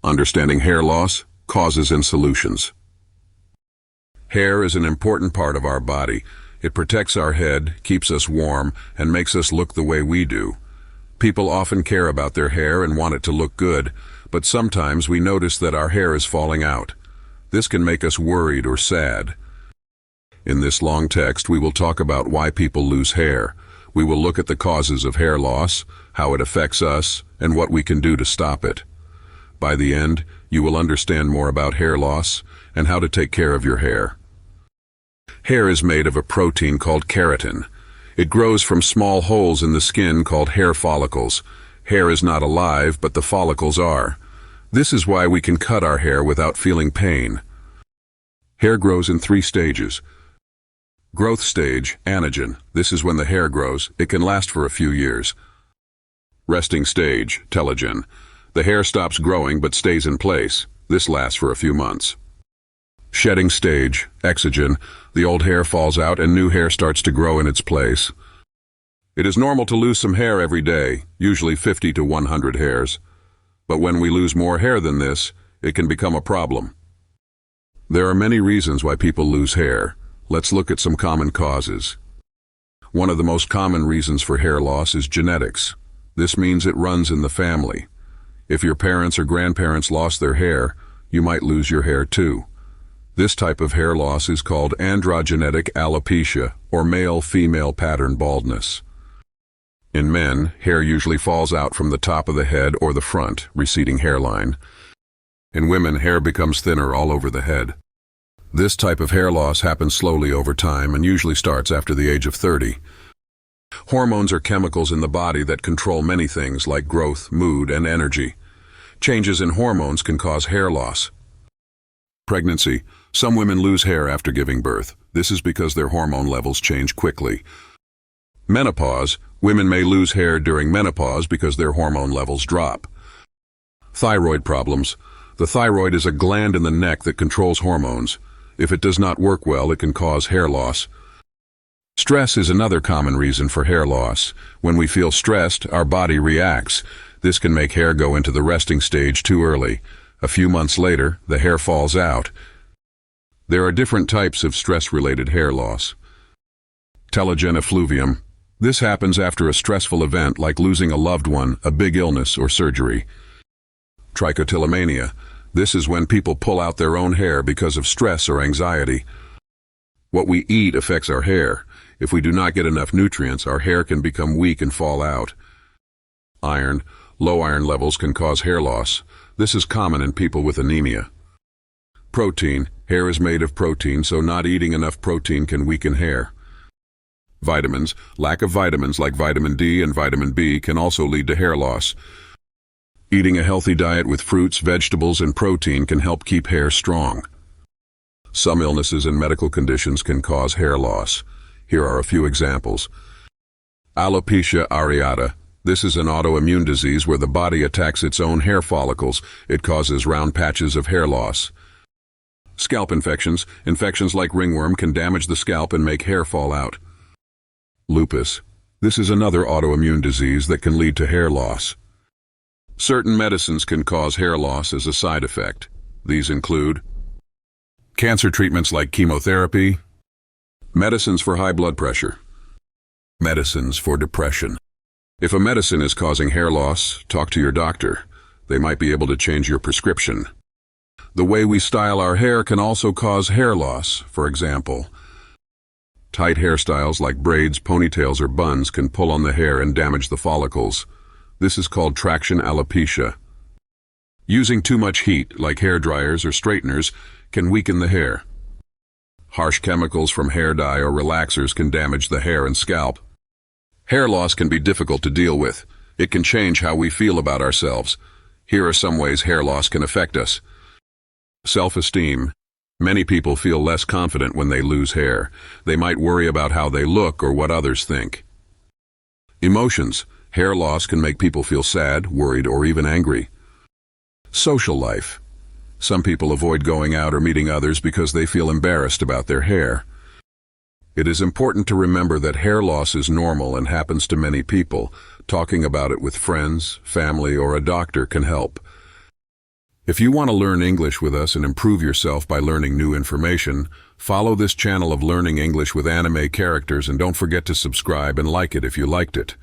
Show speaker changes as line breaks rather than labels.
Understanding hair loss, causes and solutions. Hair is an important part of our body. It protects our head, keeps us warm, and makes us look the way we do. People often care about their hair and want it to look good, but sometimes we notice that our hair is falling out. This can make us worried or sad. In this long text, we will talk about why people lose hair. We will look at the causes of hair loss, how it affects us, and what we can do to stop it. By the end, you will understand more about hair loss and how to take care of your hair. Hair is made of a protein called keratin. It grows from small holes in the skin called hair follicles. Hair is not alive, but the follicles are. This is why we can cut our hair without feeling pain. Hair grows in 3 stages. Growth stage, anagen. This is when the hair grows. It can last for a few years. Resting stage, telogen. The hair stops growing but stays in place. This lasts for a few months. Shedding stage, exogen. The old hair falls out and new hair starts to grow in its place. It is normal to lose some hair every day, usually 50 to 100 hairs. But when we lose more hair than this, it can become a problem. There are many reasons why people lose hair. Let's look at some common causes. One of the most common reasons for hair loss is genetics. This means it runs in the family. If your parents or grandparents lost their hair, you might lose your hair too. This type of hair loss is called androgenetic alopecia, or male-female pattern baldness. In men, hair usually falls out from the top of the head or the front, receding hairline. In women, hair becomes thinner all over the head. This type of hair loss happens slowly over time and usually starts after the age of 30. Hormones are chemicals in the body that control many things like growth, mood, and energy. Changes in hormones can cause hair loss. Pregnancy. Some women lose hair after giving birth. This is because their hormone levels change quickly. Menopause. Women may lose hair during menopause because their hormone levels drop. Thyroid problems. The thyroid is a gland in the neck that controls hormones. If it does not work well, it can cause hair loss. Stress is another common reason for hair loss. When we feel stressed, our body reacts. This can make hair go into the resting stage too early. A few months later, the hair falls out. There are different types of stress-related hair loss. Telogen effluvium. This happens after a stressful event like losing a loved one, a big illness, or surgery. Trichotillomania. This is when people pull out their own hair because of stress or anxiety. What we eat affects our hair. If we do not get enough nutrients, our hair can become weak and fall out. Iron. Low iron levels can cause hair loss. This is common in people with anemia. Protein. Hair is made of protein, so not eating enough protein can weaken hair. Vitamins. Lack of vitamins like vitamin D and vitamin B can also lead to hair loss. Eating a healthy diet with fruits, vegetables, and protein can help keep hair strong. Some illnesses and medical conditions can cause hair loss. Here are a few examples. Alopecia areata. This is an autoimmune disease where the body attacks its own hair follicles. It causes round patches of hair loss. Scalp infections. Infections like ringworm can damage the scalp and make hair fall out. Lupus. This is another autoimmune disease that can lead to hair loss. Certain medicines can cause hair loss as a side effect. These include cancer treatments like chemotherapy, medicines for high blood pressure, medicines for depression. If a medicine is causing hair loss, talk to your doctor. They might be able to change your prescription. The way we style our hair can also cause hair loss. For example, tight hairstyles like braids, ponytails, or buns can pull on the hair and damage the follicles. This is called traction alopecia. Using too much heat, like hair dryers or straighteners, can weaken the hair. Harsh chemicals from hair dye or relaxers can damage the hair and scalp. Hair loss can be difficult to deal with. It can change how we feel about ourselves. Here are some ways hair loss can affect us. Self-esteem. Many people feel less confident when they lose hair. They might worry about how they look or what others think. Emotions. Hair loss can make people feel sad, worried, or even angry. Social life. Some people avoid going out or meeting others because they feel embarrassed about their hair. It is important to remember that hair loss is normal and happens to many people. Talking about it with friends, family, or a doctor can help. If you want to learn English with us and improve yourself by learning new information, follow this channel of Learning English with Anime Characters and don't forget to subscribe and like it if you liked it.